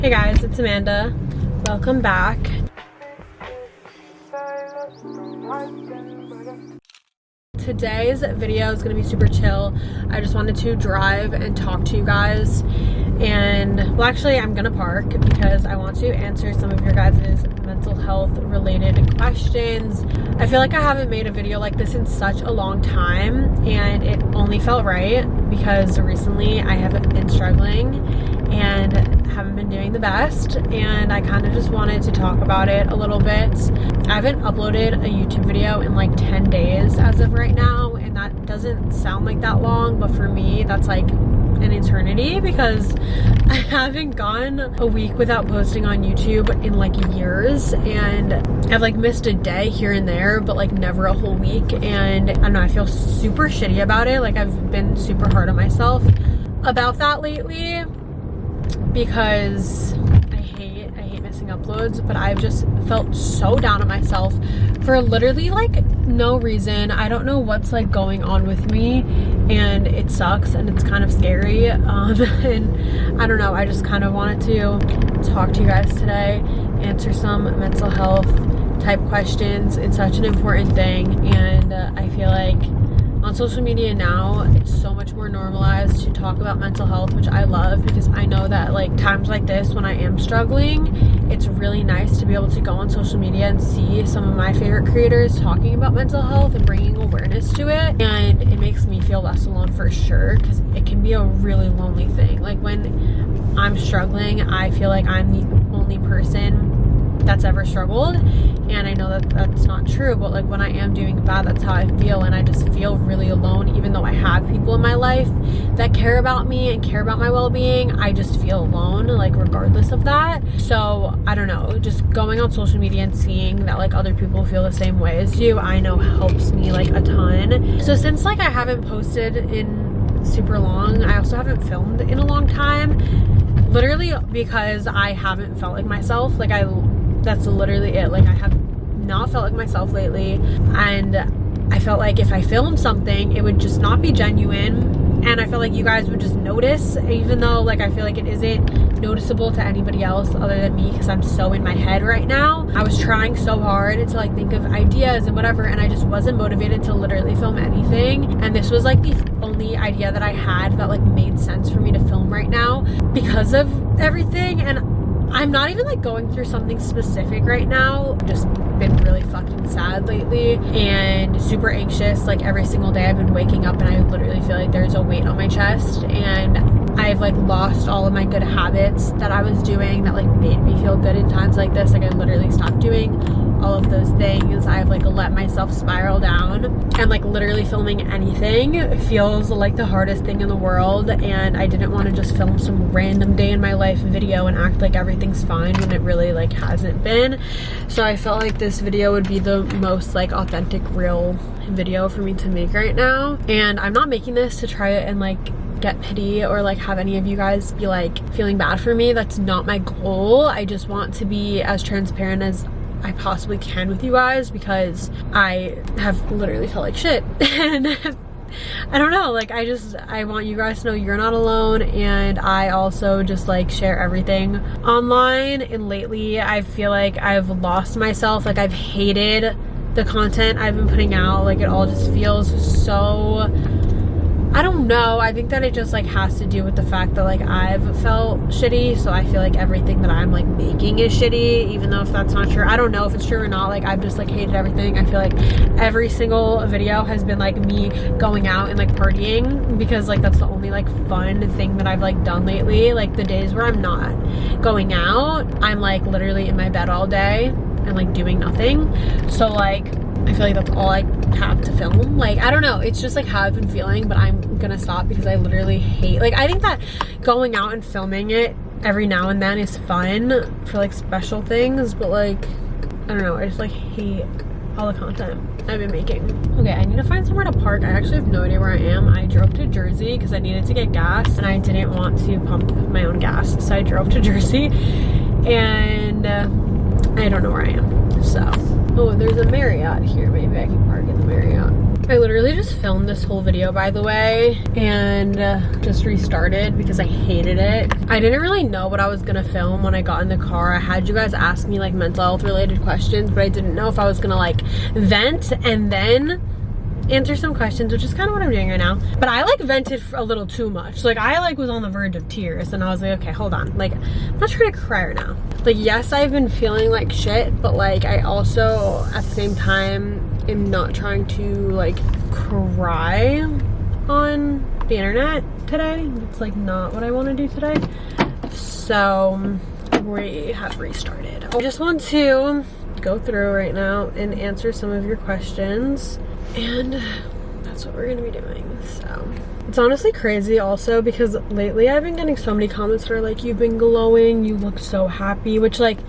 Hey guys, it's Amanda. Welcome back. Today's video is going to be super chill. I just wanted to drive and talk to you guys. And, well, actually, I'm going to park because I want to answer some of your guys' mental health related questions. I feel like I haven't made a video like this in such a long time, and it only felt right because recently I have been struggling and haven't been doing the best, and I kind of just wanted to talk about it a little bit. I haven't uploaded a YouTube video in like 10 days as of right now, and that doesn't sound like that long, but for me that's like an eternity because I haven't gone a week without posting on YouTube in like years, and I've like missed a day here and there, but like never a whole week. And I don't know, I feel super shitty about it. Like I've been super hard on myself about that lately because I hate missing uploads, but I've just felt so down on myself for literally like no reason. I don't know what's like going on with me, and it sucks and it's kind of scary. And I don't know, I just kind of wanted to talk to you guys today, answer some mental health type questions. It's such an important thing, and I feel like on social media now, it's so much more normalized to talk about mental health, which I love because I know that like times like this when I am struggling, it's really nice to be able to go on social media and see some of my favorite creators talking about mental health and bringing awareness to it. And it makes me feel less alone for sure, because it can be a really lonely thing. Like when I'm struggling, I feel like I'm the only person that's ever struggled, and I know that that's not true, but like when I am doing bad, that's how I feel, and I just feel really alone. Even though I have people in my life that care about me and care about my well-being, I just feel alone, like regardless of that. So I don't know, just going on social media and seeing that like other people feel the same way as you, I know helps me like a ton. So since like I haven't posted in super long, I also haven't filmed in a long time, literally because I haven't felt like myself. Like that's literally it. Like I have not felt like myself lately, and I felt like if I filmed something, it would just not be genuine, and I felt like you guys would just notice, even though like I feel like it isn't noticeable to anybody else other than me because I'm so in my head right now. I was trying so hard to like think of ideas and whatever, and I just wasn't motivated to literally film anything, and this was like the only idea that I had that like made sense for me to film right now because of everything. And I'm not even like going through something specific right now. I've just been really fucking sad lately and super anxious. Like every single day I've been waking up and I literally feel like there's a weight on my chest, and I've like lost all of my good habits that I was doing that like made me feel good in times like this. Like I literally stopped doing all of those things. I've like let myself spiral down, and like literally filming anything feels like the hardest thing in the world. And I didn't want to just film some random day in my life video and act like everything's fine when it really like hasn't been. So I felt like this video would be the most like authentic, real video for me to make right now. And I'm not making this to try it and like get pity or like have any of you guys be like feeling bad for me. That's not my goal. I just want to be as transparent as I possibly can with you guys because I have literally felt like shit. And I don't know, like I want you guys to know you're not alone, and I also just like share everything online. And lately I feel like I've lost myself. Like I've hated the content I've been putting out. Like it all just feels so, I don't know, I think that it just like has to do with the fact that like I've felt shitty, so I feel like everything that I'm like making is shitty, even though if that's not true. I don't know if it's true or not. Like I've just like hated everything. I feel like every single video has been like me going out and like partying, because like that's the only like fun thing that I've like done lately. Like the days where I'm not going out, I'm like literally in my bed all day and like doing nothing. So like I feel like that's all I have to film. Like I don't know, it's just like how I've been feeling, but I'm gonna stop because I literally hate, like I think that going out and filming it every now and then is fun for like special things, but like I don't know, I just like hate all the content I've been making. Okay, I need to find somewhere to park. I actually have no idea where I am. I drove to Jersey because I needed to get gas and I didn't want to pump my own gas, so I drove to Jersey, and I don't know where I am. So oh, there's a Marriott here. Maybe I can park in the Marriott. I literally just filmed this whole video, by the way, and just restarted because I hated it. I didn't really know what I was gonna film when I got in the car. I had you guys ask me like mental health related questions, but I didn't know if I was gonna like vent and then answer some questions, which is kind of what I'm doing right now. But I like vented a little too much. Like I like was on the verge of tears, and I was like, okay, hold on. Like I'm not trying to cry right now. Like yes, I've been feeling like shit, but like I also at the same time am not trying to like cry on the internet today. It's like not what I want to do today. So we have restarted. I just want to go through right now and answer some of your questions, and that's what we're gonna be doing. So it's honestly crazy also because lately I've been getting so many comments that are like, you've been glowing, you look so happy, which like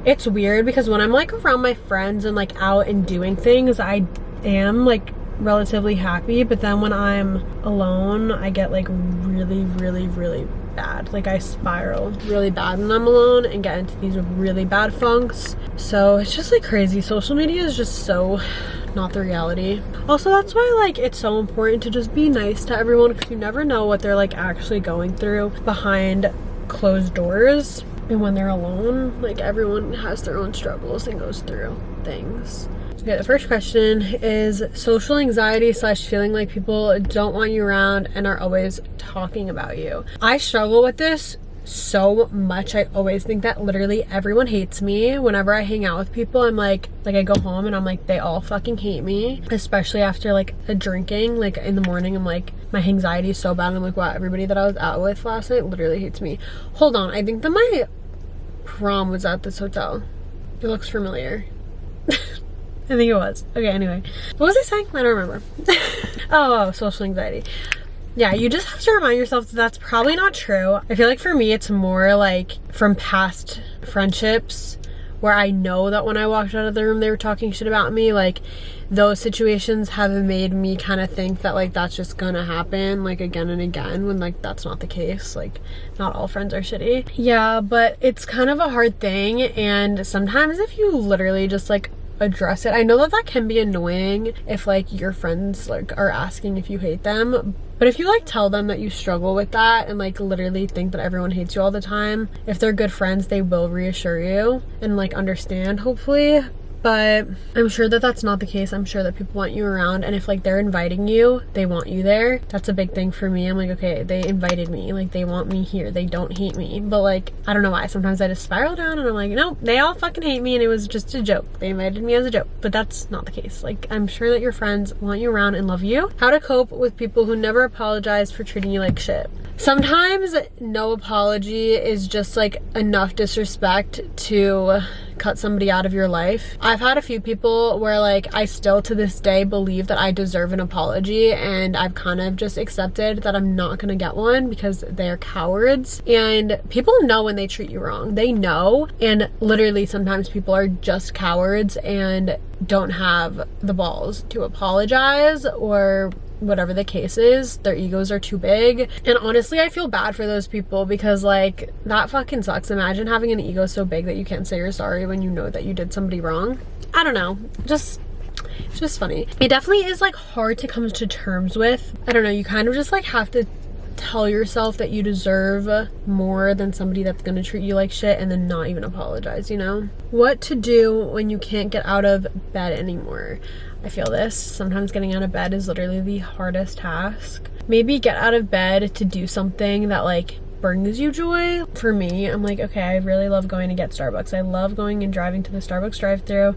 it's weird because when I'm like around my friends and like out and doing things, I am like relatively happy, but then when I'm alone I get like really bad. Like I spiral really bad when I'm alone and get into these really bad funks. So it's just like crazy. Social media is just so not the reality. Also, that's why like it's so important to just be nice to everyone, because you never know what they're like actually going through behind closed doors. And when they're alone, like everyone has their own struggles and goes through things. Okay, the first question is social anxiety / feeling like people don't want you around and are always talking about you. I struggle with this so much. I always think that literally everyone hates me. Whenever I hang out with people, I'm like I go home and I'm like, they all fucking hate me, especially after like a drinking. Like in the morning, I'm like, my anxiety is so bad. I'm like, wow, everybody that I was out with last night literally hates me. Hold on, I think that my prom was at this hotel. It looks familiar. I think it was. Okay, anyway. What was I saying? I don't remember. Oh, social anxiety. Yeah, you just have to remind yourself that that's probably not true. I feel like for me, it's more like from past friendships where I know that when I walked out of the room, they were talking shit about me. Like those situations have made me kind of think that like that's just gonna happen like again and again, when like that's not the case. Like not all friends are shitty. Yeah, but it's kind of a hard thing. And sometimes if you literally just like address it, I know that that can be annoying if like your friends like are asking if you hate them, but if you like tell them that you struggle with that and like literally think that everyone hates you all the time, if they're good friends, they will reassure you and like understand, hopefully. But I'm sure that that's not the case. I'm sure that people want you around, and if like they're inviting you, they want you there. That's a big thing for me. I'm like, okay, they invited me, like they want me here, they don't hate me. But like I don't know why sometimes I just spiral down and I'm like, no, they all fucking hate me and it was just a joke. They invited me as a joke. But that's not the case. Like I'm sure that your friends want you around and love you. How to cope with people who never apologize for treating you like shit. Sometimes no apology is just like enough disrespect to cut somebody out of your life. I've had a few people where like I still to this day believe that I deserve an apology, and I've kind of just accepted that I'm not gonna get one because they're cowards. And people know when they treat you wrong. They know, and literally sometimes people are just cowards and don't have the balls to apologize, or whatever the case is, their egos are too big. And honestly, I feel bad for those people because like that fucking sucks. Imagine having an ego so big that you can't say you're sorry when you know that you did somebody wrong. I don't know, it's just funny. It definitely is like hard to come to terms with. I don't know, you kind of just like have to tell yourself that you deserve more than somebody that's gonna treat you like shit and then not even apologize, you know? What to do when you can't get out of bed anymore. I feel this. Sometimes getting out of bed is literally the hardest task. Maybe get out of bed to do something that like brings you joy. For me, I'm like, okay, I really love going to get Starbucks. I love going and driving to the Starbucks drive-thru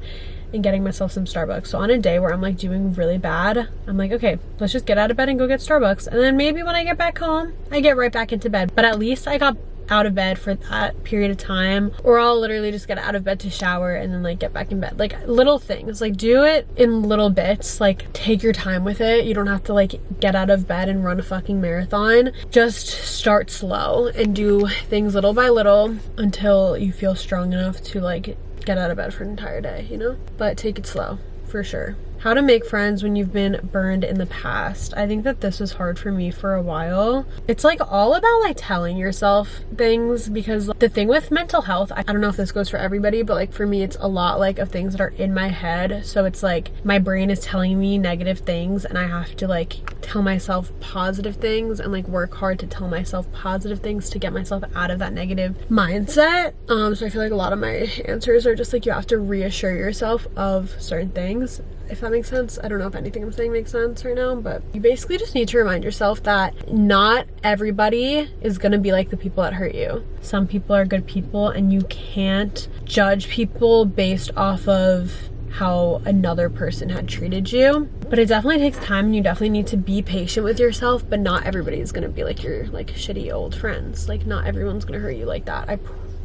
and getting myself some Starbucks. So on a day where I'm like doing really bad, I'm like, okay, let's just get out of bed and go get Starbucks. And then maybe when I get back home, I get right back into bed. But at least I got out of bed for that period of time. Or I'll literally just get out of bed to shower and then like get back in bed. Like little things, like do it in little bits. Like take your time with it. You don't have to like get out of bed and run a fucking marathon. Just start slow and do things little by little until you feel strong enough to like get out of bed for an entire day, you know? But take it slow, for sure. How to make friends when you've been burned in the past. I think that this was hard for me for a while. It's like all about like telling yourself things, because the thing with mental health, I don't know if this goes for everybody, but like for me, it's a lot like of things that are in my head. So it's like my brain is telling me negative things and I have to like tell myself positive things and like work hard to tell myself positive things to get myself out of that negative mindset. So I feel like a lot of my answers are just like you have to reassure yourself of certain things, if that makes sense. I don't know if anything I'm saying makes sense right now, but you basically just need to remind yourself that not everybody is gonna be like the people that hurt you. Some people are good people and you can't judge people based off of how another person had treated you. But it definitely takes time and you definitely need to be patient with yourself, but not everybody is gonna be like your like shitty old friends. Like not everyone's gonna hurt you like that, I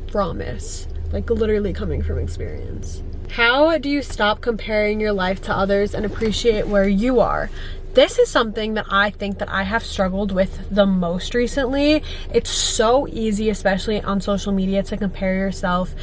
promise. Like literally coming from experience. How do you stop comparing your life to others and appreciate where you are? This is something that I think that I have struggled with the most recently. It's so easy, especially on social media, to compare yourself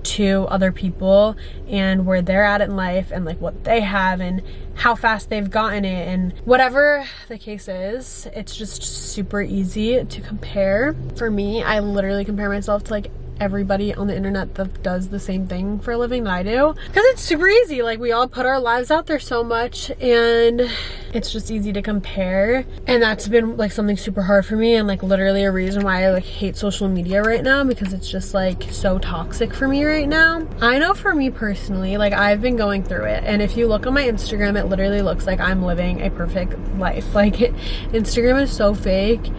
to other people and where they're at in life and like what they have and how fast they've gotten it and whatever the case is. It's just super easy to compare. For me, I literally compare myself to like everybody on the internet that does the same thing for a living that I do, because it's super easy. Like we all put our lives out there so much and it's just easy to compare, and that's been like something super hard for me and like literally a reason why I like hate social media right now, because it's just like so toxic for me right now. I know for me personally, like I've been going through it, and if you look on my Instagram, it literally looks like I'm living a perfect life. Like Instagram is so fake,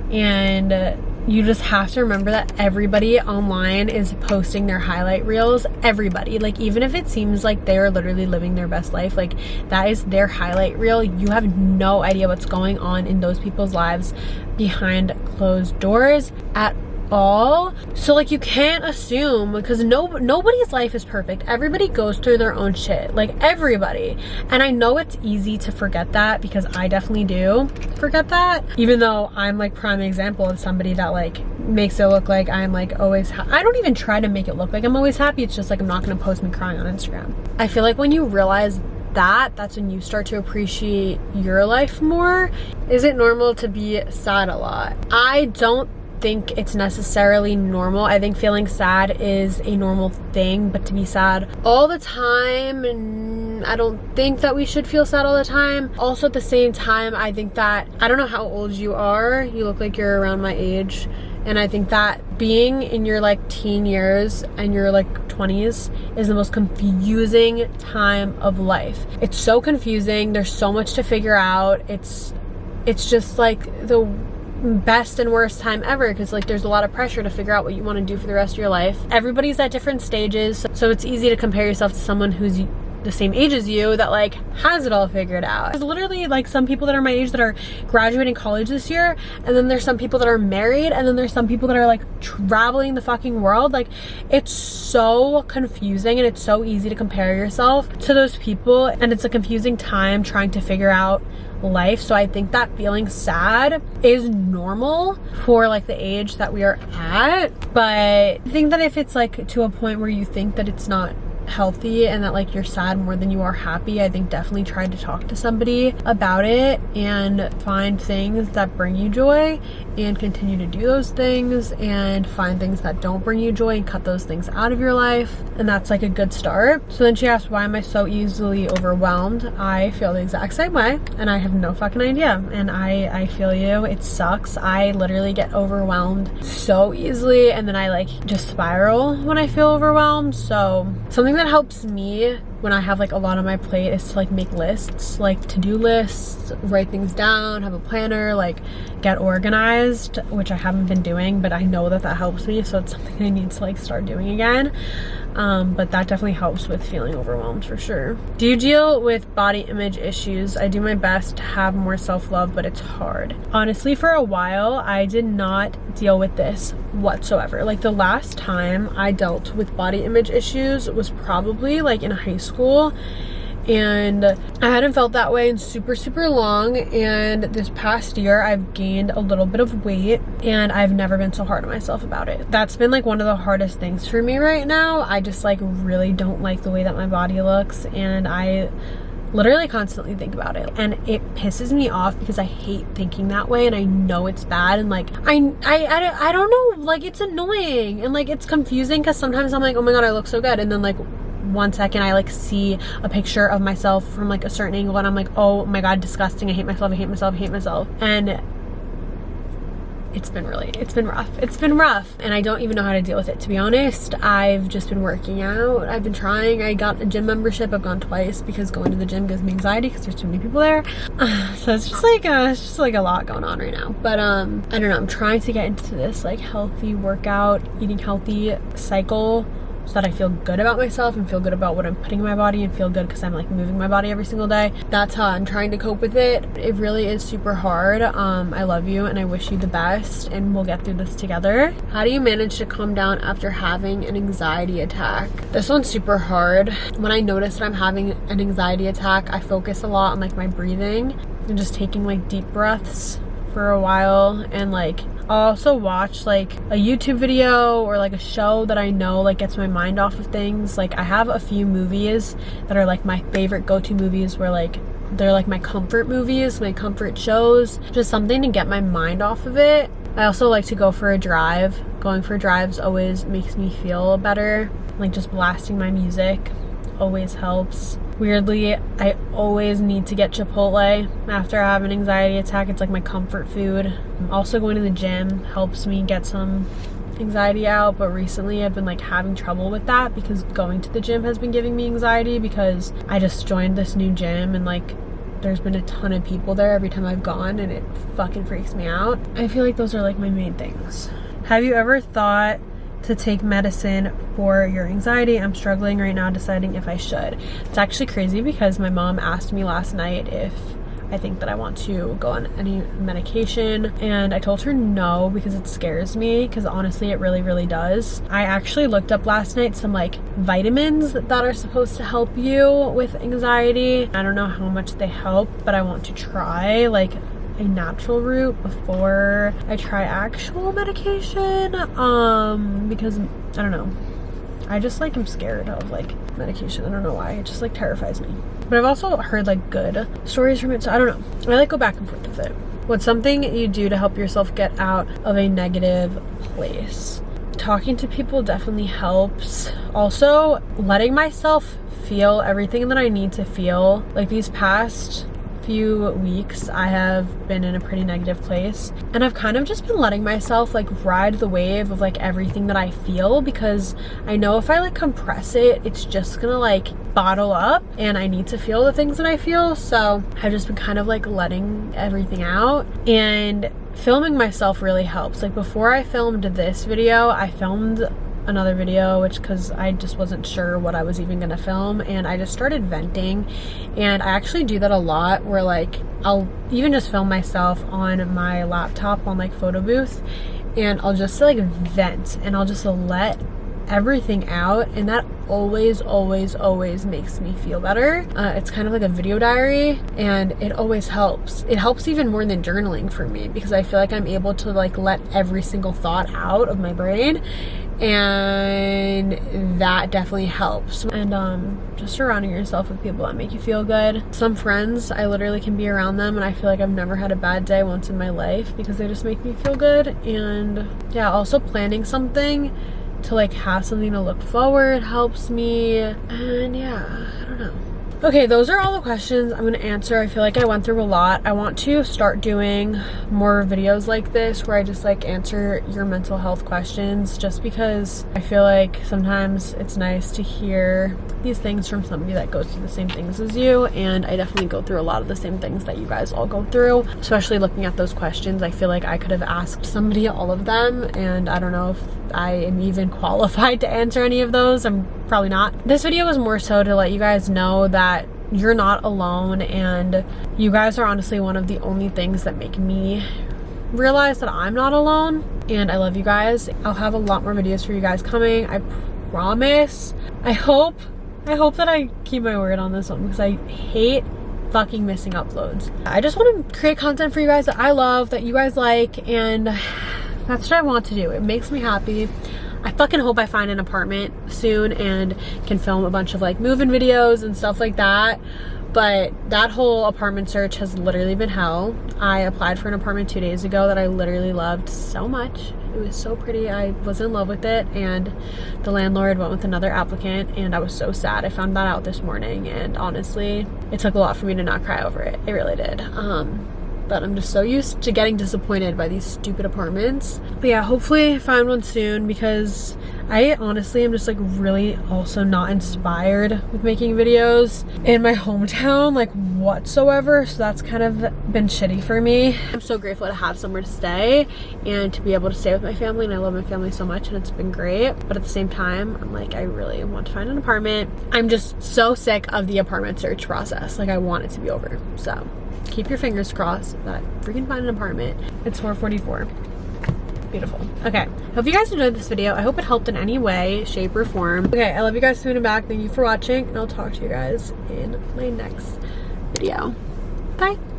and you just have to remember that everybody online is posting their highlight reels. Everybody, like even if it seems like they're literally living their best life, like that is their highlight reel. You have no idea what's going on in those people's lives behind closed doors at all. So like you can't assume, because nobody's life is perfect. Everybody goes through their own shit, like everybody. And I know it's easy to forget that, because I definitely do forget that, even though I'm like prime example of somebody that like makes it look like I'm like always I don't even try to make it look like I'm always happy. It's just like I'm not gonna post me crying on Instagram. I feel like when you realize that's when you start to appreciate your life more. Is it normal to be sad a lot? I don't think it's necessarily normal. I think feeling sad is a normal thing, but to be sad all the time, I don't think that we should feel sad all the time. Also at the same time, I think that, I don't know how old you are, you look like you're around my age, and I think that being in your like teen years and your like 20s is the most confusing time of life. It's so confusing, there's so much to figure out. It's just like the best and worst time ever, because like there's a lot of pressure to figure out what you want to do for the rest of your life. Everybody's at different stages, so it's easy to compare yourself to someone who's the same age as you that like has it all figured out. There's literally like some people that are my age that are graduating college this year, and then there's some people that are married, and then there's some people that are like traveling the fucking world. Like it's so confusing, and it's so easy to compare yourself to those people, and it's a confusing time trying to figure out life. So I think that feeling sad is normal for like the age that we are at, but I think that if it's like to a point where you think that it's not healthy and that like you're sad more than you are happy, I think definitely try to talk to somebody about it and find things that bring you joy and continue to do those things, and find things that don't bring you joy and cut those things out of your life. And that's like a good start. So then she asked, why am I so easily overwhelmed? I feel the exact same way, and I have no fucking idea. And I feel you. It sucks. I literally get overwhelmed so easily, and then I like just spiral when I feel overwhelmed. So something that helps me when I have like a lot on my plate is to like make lists, like to-do lists, write things down, have a planner, like get organized, which I haven't been doing, but I know that that helps me, so it's something I need to like start doing again. But that definitely helps with feeling overwhelmed for sure. Do you deal with body image issues? I do my best to have more self-love, but it's hard. Honestly, for a while, I did not deal with this whatsoever. Like the last time I dealt with body image issues was probably like in high school, and I hadn't felt that way in super long. And this past year I've gained a little bit of weight, and I've never been so hard on myself about it. That's been like one of the hardest things for me right now. I just like really don't like the way that my body looks, and I literally constantly think about it, and it pisses me off because I hate thinking that way, and I know it's bad, and like I don't know, like it's annoying and like it's confusing because sometimes I'm like, oh my god, I look so good, and then like 1 second I like see a picture of myself from like a certain angle and I'm like, oh my god, disgusting, I hate myself, I hate myself, I hate myself. And it's been rough, and I don't even know how to deal with it, to be honest. I've just been working out, I've been trying. I got a gym membership, I've gone twice because going to the gym gives me anxiety because there's too many people there. So it's just like a lot going on right now, but I don't know, I'm trying to get into this like healthy workout, eating healthy cycle, so that I feel good about myself and feel good about what I'm putting in my body and feel good because I'm like moving my body every single day. That's how I'm trying to cope with it. It really is super hard. I love you and I wish you the best, and we'll get through this together. How do you manage to calm down after having an anxiety attack? This one's super hard. When I notice that I'm having an anxiety attack, I focus a lot on like my breathing and just taking like deep breaths for a while, and like I'll also watch like a YouTube video or like a show that I know like gets my mind off of things. Like I have a few movies that are like my favorite go-to movies, where like they're like my comfort movies, my comfort shows, just something to get my mind off of it. I also like to go for a drive. Going for drives always makes me feel better. Like just blasting my music always helps. Weirdly, I always need to get Chipotle after I have an anxiety attack. It's like my comfort food. Also going to the gym helps me get some anxiety out, but recently I've been like having trouble with that because going to the gym has been giving me anxiety, because I just joined this new gym and like there's been a ton of people there every time I've gone, and it fucking freaks me out. I feel like those are like my main things. Have you ever thought to take medicine for your anxiety? I'm struggling right now deciding if I should. It's actually crazy because my mom asked me last night if I think that I want to go on any medication, and I told her no because it scares me, because honestly it really does. I actually looked up last night some like vitamins that are supposed to help you with anxiety. I don't know how much they help, but I want to try like a natural route before I try actual medication, because I don't know, I just like am scared of like medication. I don't know why, it just like terrifies me. But I've also heard like good stories from it, so I don't know, I like go back and forth with it. What's something you do to help yourself get out of a negative place? Talking to people definitely helps. Also letting myself feel everything that I need to feel. Like these past few weeks I have been in a pretty negative place, and I've kind of just been letting myself like ride the wave of like everything that I feel, because I know if I like compress it, it's just gonna like bottle up, and I need to feel the things that I feel. So I've just been kind of like letting everything out, and filming myself really helps. Like before I filmed this video, I filmed another video, which because I just wasn't sure what I was even gonna film, and I just started venting. And I actually do that a lot, where like I'll even just film myself on my laptop on like photo booth, and I'll just like vent and I'll just let everything out, and that always makes me feel better. It's kind of like a video diary, and it always helps. It helps even more than journaling for me, because I feel like I'm able to like let every single thought out of my brain, and that definitely helps. And just surrounding yourself with people that make you feel good. Some friends, I literally can be around them and I feel like I've never had a bad day once in my life, because they just make me feel good. And yeah, also planning something to like have something to look forward helps me. And yeah, I don't know. Okay, those are all the questions I'm gonna answer. I feel like I went through a lot. I want to start doing more videos like this, where I just like answer your mental health questions, just because I feel like sometimes it's nice to hear these things from somebody that goes through the same things as you. And I definitely go through a lot of the same things that you guys all go through. Especially looking at those questions, I feel like I could have asked somebody all of them, and I don't know if I am even qualified to answer any of those. I'm probably not. This video was more so to let you guys know that you're not alone, and you guys are honestly one of the only things that make me realize that I'm not alone. And I love you guys. I'll have a lot more videos for you guys coming, I promise. I hope that I keep my word on this one, because I hate fucking missing uploads. I just want to create content for you guys that I love, that you guys like, and that's what I want to do. It makes me happy. I fucking hope I find an apartment soon and can film a bunch of like move-in videos and stuff like that. But that whole apartment search has literally been hell. I applied for an apartment 2 days ago that I literally loved so much. It was so pretty. I was in love with it, and the landlord went with another applicant, and I was so sad. I found that out this morning, and honestly, it took a lot for me to not cry over it. It really did. But I'm just so used to getting disappointed by these stupid apartments. But yeah, hopefully I find one soon, because I honestly am just like really also not inspired with making videos in my hometown like whatsoever. So that's kind of been shitty for me. I'm so grateful to have somewhere to stay and to be able to stay with my family, and I love my family so much, and it's been great. But at the same time, I'm like, I really want to find an apartment. I'm just so sick of the apartment search process. Like, I want it to be over. So keep your fingers crossed that I freaking find an apartment. It's 4:44. Beautiful. Okay, hope you guys enjoyed this video. I hope it helped in any way, shape, or form. Okay, I love you guys so much back. Thank you for watching, and I'll talk to you guys in my next video. Bye.